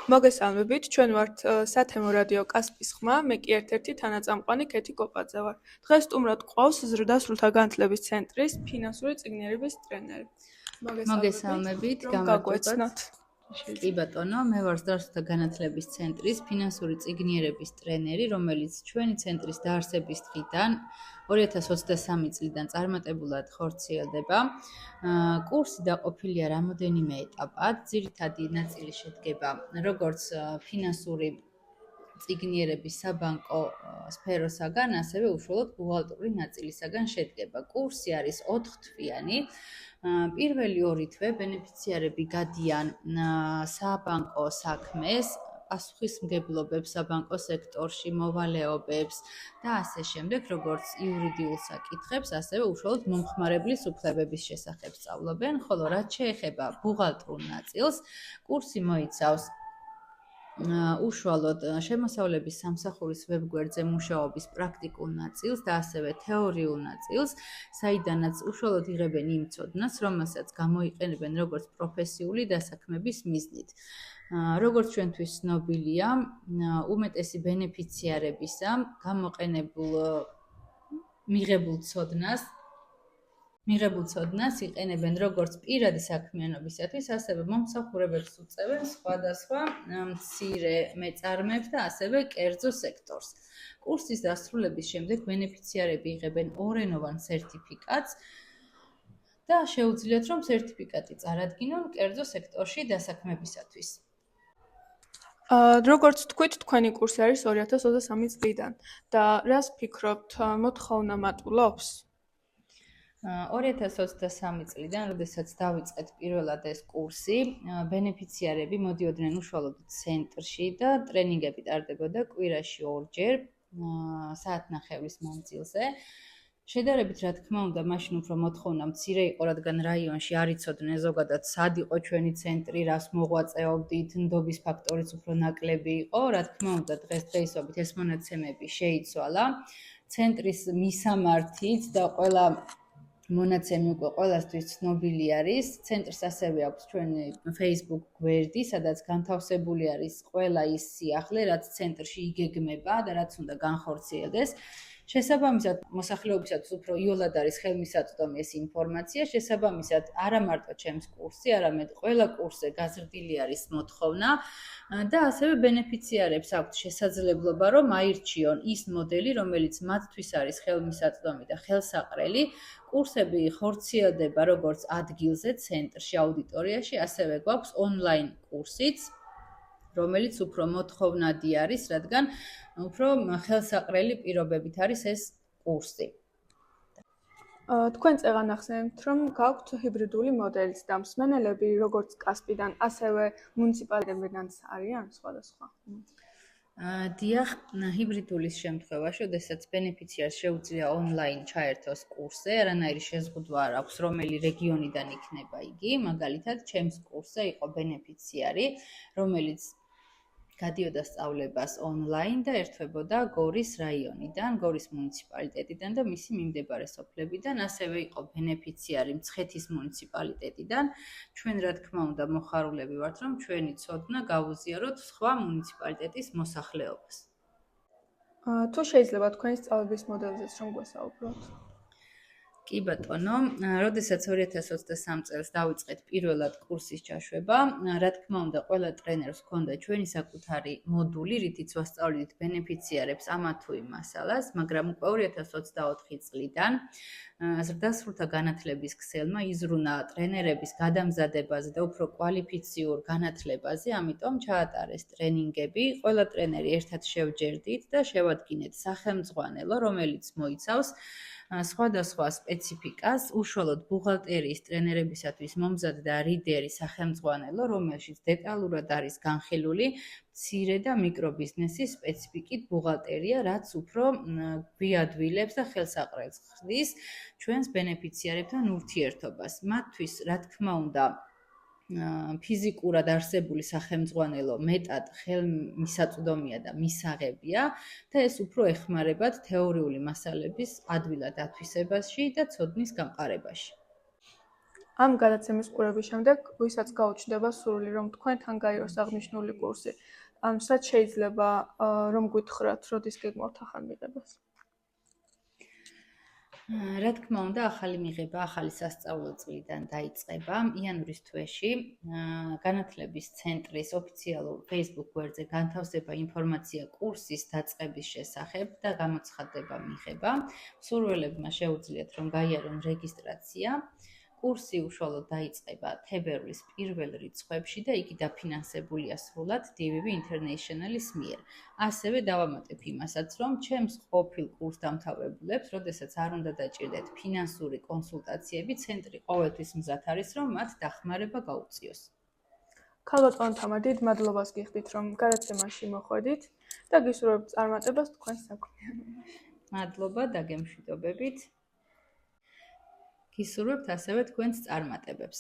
მოგესალმებით, ჩვენ ვართ სათემო რადიო კასპის ხმა, მე კი ერთ-ერთი თანაწამყვანი კეთი კოპაძე ვარ. დღეს სტუმრად გვყავს ზრდასრულთა განათლების ცენტრის ფინანსური წიგნიერების ტრენერი. მოგესალმებით, რომ გაგვეცნოთ. კი ბატონო, მე ვარ ზრდასრულთა განათლების ცენტრის ფინანსური წიგნიერების ტრენერი, რომელიც ჩვენი ცენტრის დაარსების დღიდან 2023 წლიდან წარმატებულად ხორციელდება. კურსი დაყოფილია რამოდენიმე ეტაპად. ძირითადი ნაწილი შედგება როგორც ფინანსური წიგნიერების საბანკო სფეროსაგან, ასევე უშუალოდ ბუღალტრული ნაწილისაგან შედგება. კურსი არის 4 თვიანი. პირველი 2 თვე ბენეფიციარები გადიან საბანკო საქმეს, პასუხისმგებლობებს საბანკო სექტორში, მოვალეობებს და ასე შემდეგ, როგორც იურიდიულ საკითხებს, ასევე უშუალოდ მომხმარებლის უფლებების შესახებ სწავლობენ, ხოლო რაც შეეხება ბუღალტრულ ნაწილს, კურსი მოიცავს უშუალოდ შემოსავლების სამსახურის ვებგვერდზე მუშაობის პრაქტიკულ ნაწილს და ასევე თეორიულ ნაწილს, საიდანაც უშუალოდ იღებენ იმ ცოდნას, რომელსაც გამოიყენებენ როგორც პროფესიული დასაქმების მიზნით. როგორც ჩვენთვის ცნობილია, უმეტესი ბენეფიციარებისა მიღებულ ცოდნას იყენებენ როგორც პირადი საქმიანობისათვის, ასევე მომსახურებებს უწევენ სხვადასხვა მცირე მეწარმეებს და ასევე კერძო სექტორს. კურსის დასრულების შემდეგ ბენეფიციარები იღებენ ორენოვან სერტიფიკატს და შეუძლიათ, რომ სერტიფიკატი წარადგინონ კერძო სექტორში დასაქმებისათვის. როგორც თქვით, თქვენი კურსი არის 2023 წლიდან და რას ფიქრობთ, მოთხოვნა მატულობს? 2023 წლიდან, როდესაც დავიწყეთ პირველად ეს კურსი, ბენეფიციარები მოდიოდნენ უშუალოდ ცენტრში და ტრენინგები ტარდებოდა კვირაში 2 ჯერ, საათნახევრის მანძილზე. შედარებით, რა თქმა უნდა, მაშინ უფრო მოთხოვნა მცირე იყო, რადგან რაიონში არ იცოდნენ ზოგადად სად იყო ჩვენი ცენტრი, რას მოღვაწეობდით, ნდობის ფაქტორიც უფრო ნაკლები იყო. რა თქმა უნდა, დღესდღეობით ეს მონაცემები შეიცვალა. ცენტრის მისამართით და ყველა მონაცემი უკვე ყველასთვის ცნობილი არის. ცენტრს ასევე აქვს ჩვენი Facebook გვერდი, სადაც განთავსებული არის ყველა ის სიახლე, რაც ცენტრში იგეგმება და რაც უნდა განხორციელდეს. შესაბამისად, მოსახლეობისათვის უფრო იოლად არის ხელმისაწვდომი ეს ინფორმაცია. შესაბამისად, არა მარტო ჩემს კურსი, არამედ ყველა კურსზე გაზრდილი არის მოთხოვნა და ასევე ბენეფიციარებს აქვთ შესაძლებლობა, რომ აირჩიონ ის მოდელი, რომელიც მათთვის არის ხელმისაწვდომი და ხელსაყრელი. კურსები ხორციელდება როგორც ადგილზე, ცენტრში, აუდიტორიაში, ასევე გვაქვს ონლაინ კურსიც, რომელიც უფრო მოთხოვნადი არის, რადგან უფრო ხელსაყრელი პირობებით არის ეს კურსი. თქვენ წეღან ახსენებთ, რომ გაქვთ ჰიბრიდული მოდელიც და მსმენელები როგორც კასპიდან, ასევე მუნიციპალიტეტებიდანაც არიან სხვადასხვა. დიახ, ჰიბრიდულის შემთხვევაში, როდესაც ბენეფიციარს შეუძლია ონლაინ ჩაერთოს კურსზე, არანაირი შეზღუდვა არ აქვს, რომელი რეგიონიდან იქნება იგი. მაგალითად, ჩემს კურსზე იყო ბენეფიციარი, რომელიც გადიოდა სწავლებას ონლაინ და ერთვებოდა გორის რაიონიდან, გორის მუნიციპალიტეტიდან და მისი მიმდებარე სოფლებიდან, ასევე იყო ბენეფიციარი მცხეთის მუნიციპალიტეტიდან. ჩვენ რა თქმა უნდა მოხარულები ვართ, რომ ჩვენი ცოდნა გავუზიაროთ სხვა მუნიციპალიტეტის მოსახლეობას. თუ შეიძლება თქვენი სწავლების მოდელზეც რომ გვესაუბროთ. კი ბატონო, როდესაც 2023 წელს დავიწყეთ პირველად კურსის ჩაშვება, რა თქმა უნდა, ყველა ტრენერს ჰქონდა ჩვენი საკუთარი მოდული, რითიც ვასწავლით ბენეფიციარებს ამა თუ იმ მასალას, მაგრამ უკვე 2024 წლიდან ზრდასრულთა განათლების ქსელმა იზრუნა ტრენერების გადამზადებაზე და უფრო კვალიფიციურ განათლებაზე, ამიტომ ჩაატარეს ტრენინგები. ყველა ტრენერი ერთად შევჯერდით და შევადგინეთ სახელმძღვანელო, რომელიც მოიცავს სხვადასხვა სპეციფიკას, უშუალოდ ბუღალტერიის ტრენერებისათვის მომზადდა რიდერი სახელმძღვანელო, რომელშიც დეტალურად არის განხილული მცირე და მიკრო ბიზნესის სპეციფიკით ბუღალტერია, რაც უფრო გვიადვილებს და ხელსაყრელს ხდის ჩვენს ბენეფიციარებთან ურთიერთობას. მათთვის, რა თქმა უნდა, ფიზიკურად არსებული სახელმძღვანელო მეტად ხელმისაწვდომია და მისაღებია და ეს უფრო ეხმარებათ თეორიული მასალების ადვილად ათვისებაში და ცოდნის გამყარებაში. ამ გადაცემის ყურების შემდეგ, ვისაც გაუჩნდება სურვილი, რომ თქვენთან გაიაროს აღნიშნული კურსი, სად შეიძლება რომ გითხრათ, როდის გეგმავთ ახალ მიღებას? რა თქმა უნდა, ახალი მიღება ახალი სასწავლო წლიდან დაიწყება იანვრის თვეში. განათლების ცენტრის ოფიციალურ Facebook გვერდზე განთავსდება ინფორმაცია კურსის დაწყების შესახებ და გამოცხადდება მიღება. მსურველებმა შეუძლიათ რომ გაიარონ რეგისტრაცია. კურსი უშუალოდ დაიწყება თებერვლის პირველ რიცხვებში და იგი დაფინანსებულია სრულად DVB International-ის მიერ. ასევე დავამატებ იმასაც, რომ ჩემს ყოფილ კურსდამთავრებულებს, როდესაც არ უნდა დაჭირდეთ ფინანსური კონსულტაციები, ცენტრი ყოველთვის მზად არის, რომ მათ დახმარება გაუწიოს. ქალბატონო თამა, დიდ მადლობას გიხდით, რომ გადაცემაში მოხვედით და გისურვებთ წარმატებას თქვენს საქმიანობაში. მადლობა დაგემშვიდობებით. გისურვებთ ასევე თქვენს წარმატებებს.